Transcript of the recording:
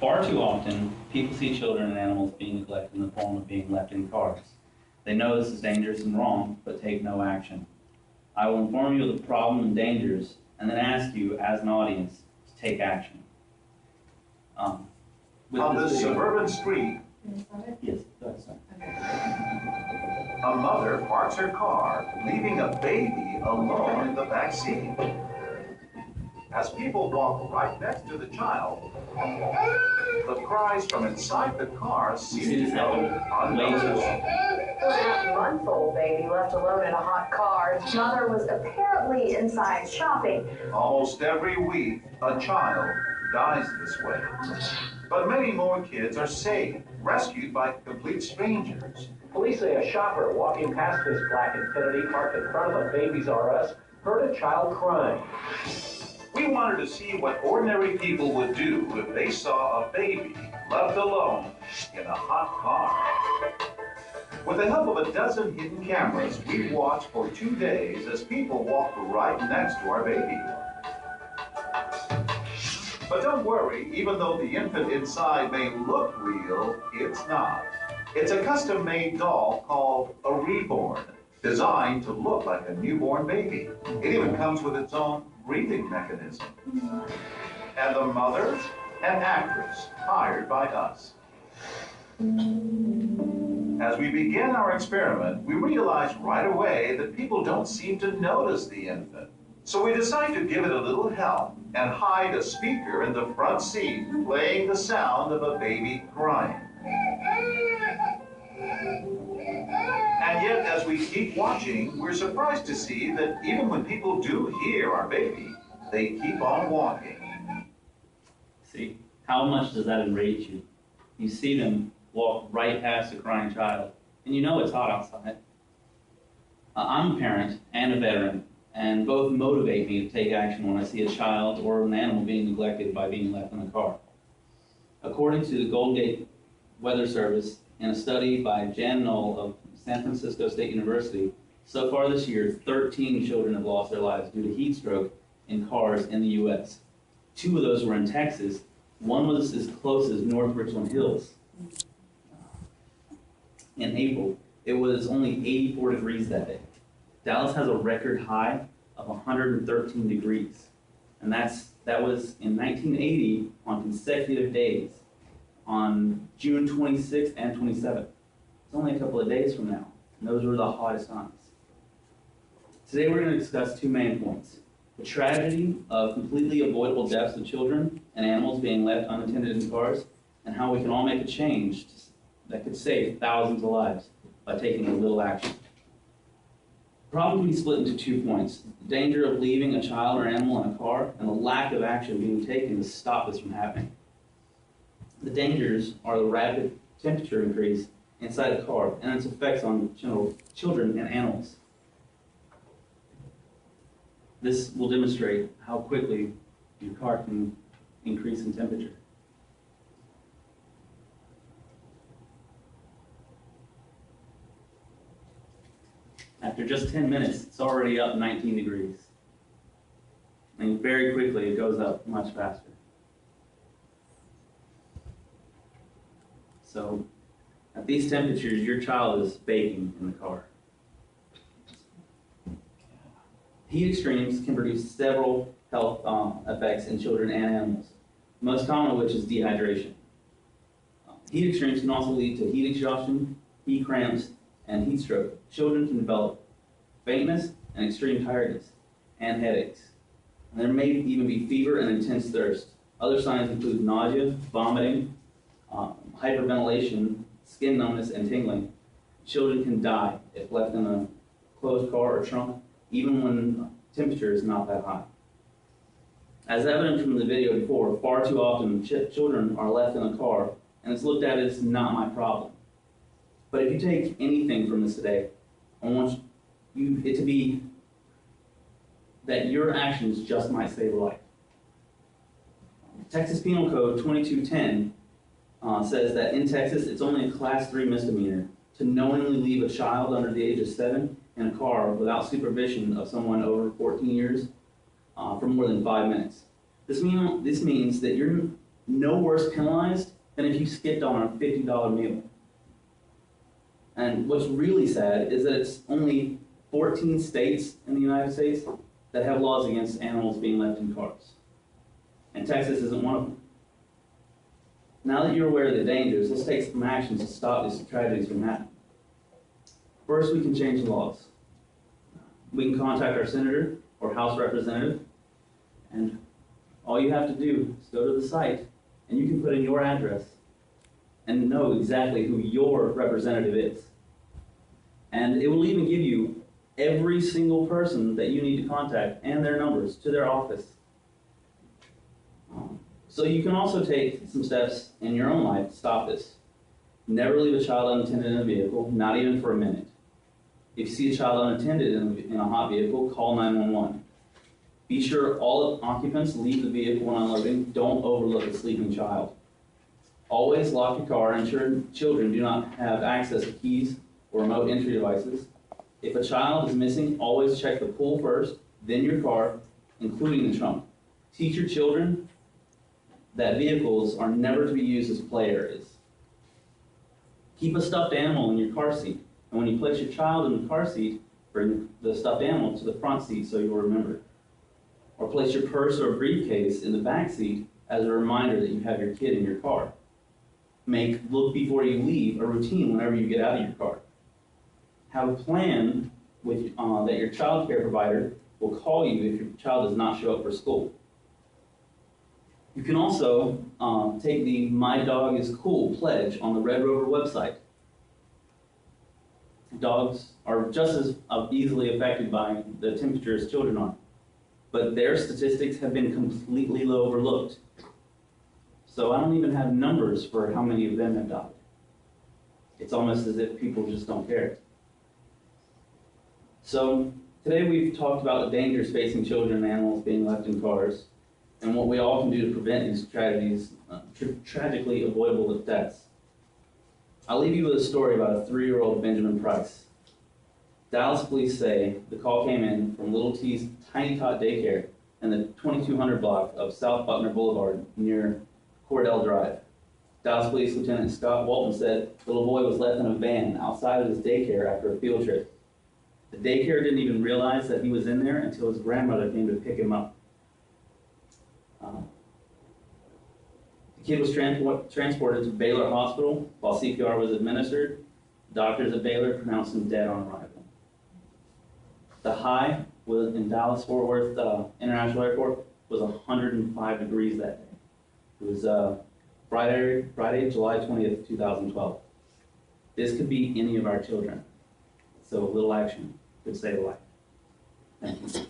Far too often, people see children and animals being neglected in the form of being left in cars. They know this is dangerous and wrong, but take no action. I will inform you of the problem and dangers, and then ask you, as an audience, to take action. On this suburban street, yes, that's a mother parks her car, leaving a baby alone in the back seat. As people walk right next to the child, the cries from inside the car seem to go unnoticed. A month-old baby left alone in a hot car. His mother was apparently inside shopping. Almost every week, a child dies this way. But many more kids are saved, rescued by complete strangers. Police say a shopper walking past this black Infiniti parked in front of a Babies R Us heard a child crying. We wanted to see what ordinary people would do if they saw a baby left alone in a hot car. With the help of a dozen hidden cameras, we watched for 2 days as people walked right next to our baby. But don't worry, even though the infant inside may look real, it's not. It's a custom-made doll called a reborn, designed to look like a newborn baby. It even comes with its own breathing mechanism. And the mother, an actress hired by us. As we begin our experiment, we realize right away that people don't seem to notice the infant. So we decide to give it a little help and hide a speaker in the front seat, playing the sound of a baby crying. And yet, as we keep watching, we're surprised to see that even when people do hear our baby, they keep on walking. See, how much does that enrage you? You see them walk right past a crying child, and you know it's hot outside. I'm a parent and a veteran, and both motivate me to take action when I see a child or an animal being neglected by being left in the car. According to the Golden Gate Weather Service, in a study by Jan Knoll of San Francisco State University, so far this year, 13 children have lost their lives due to heat stroke in cars in the U.S. 2 of those were in Texas. One was as close as North Richland Hills. In April, it was only 84 degrees that day. Dallas has a record high of 113 degrees, and that was in 1980 on consecutive days, on June 26th and 27th. It's only a couple of days from now, and those were the hottest times. Today we're going to discuss 2 main points: the tragedy of completely avoidable deaths of children and animals being left unattended in cars, and how we can all make a change that could save thousands of lives by taking a little action. The problem can be split into 2 points: the danger of leaving a child or animal in a car, and the lack of action being taken to stop this from happening. The dangers are the rapid temperature increase inside a car and its effects on children and animals. This will demonstrate how quickly your car can increase in temperature. After just 10 minutes, it's already up 19 degrees. And very quickly, it goes up much faster. So, at these temperatures, your child is baking in the car. Heat extremes can produce several health effects in children and animals, most common of which is dehydration. Heat extremes can also lead to heat exhaustion, heat cramps, and heat stroke. Children can develop faintness and extreme tiredness and headaches. And there may even be fever and intense thirst. Other signs include nausea, vomiting, hyperventilation, skin numbness, and tingling. Children can die if left in a closed car or trunk, even when temperature is not that high. As evident from the video before, far too often children are left in a car, and it's looked at as not my problem. But if you take anything from this today, I want it to be that your actions just might save a life. Texas Penal Code 2210 says that in Texas, it's only a Class 3 misdemeanor to knowingly leave a child under the age of 7 in a car without supervision of someone over 14 years for more than 5 minutes. This means that you're no worse penalized than if you skipped on a $50 meal. And what's really sad is that it's only 14 states in the United States that have laws against animals being left in cars. And Texas isn't one of them. Now that you're aware of the dangers, let's take some action to stop these tragedies from happening. First, we can change the laws. We can contact our senator or House representative, and all you have to do is go to the site, and you can put in your address and know exactly who your representative is. And it will even give you every single person that you need to contact and their numbers to their office. So you can also take some steps in your own life to stop this. Never leave a child unattended in a vehicle, not even for a minute. If you see a child unattended in a hot vehicle, call 911. Be sure all occupants leave the vehicle when unloading. Don't overlook a sleeping child. Always lock your car and ensure children do not have access to keys or remote entry devices. If a child is missing, always check the pool first, then your car, including the trunk. Teach your children that vehicles are never to be used as play areas. Keep a stuffed animal in your car seat, and when you place your child in the car seat, bring the stuffed animal to the front seat so you'll remember. Or place your purse or briefcase in the back seat as a reminder that you have your kid in your car. Make look before you leave a routine whenever you get out of your car. Have a plan with, that your child care provider will call you if your child does not show up for school. You can also take the My Dog is Cool pledge on the Red Rover website. Dogs are just as easily affected by the temperature as children are, but their statistics have been completely overlooked. So I don't even have numbers for how many of them have died. It's almost as if people just don't care. So today we've talked about the dangers facing children and animals being left in cars, and what we all can do to prevent these tragedies, tragically avoidable deaths. I'll leave you with a story about a 3-year-old Benjamin Price. Dallas police say the call came in from Little T's Tiny Tot Daycare in the 2200 block of South Buckner Boulevard near Cordell Drive. Dallas Police Lieutenant Scott Walton said the little boy was left in a van outside of his daycare after a field trip. The daycare didn't even realize that he was in there until his grandmother came to pick him up. The kid was transported to Baylor Hospital while CPR was administered. Doctors at Baylor pronounced him dead on arrival. The high was in Dallas-Fort Worth International Airport was 105 degrees that day. It was Friday, July 20th, 2012. This could be any of our children. So a little action could save a life. Thank you.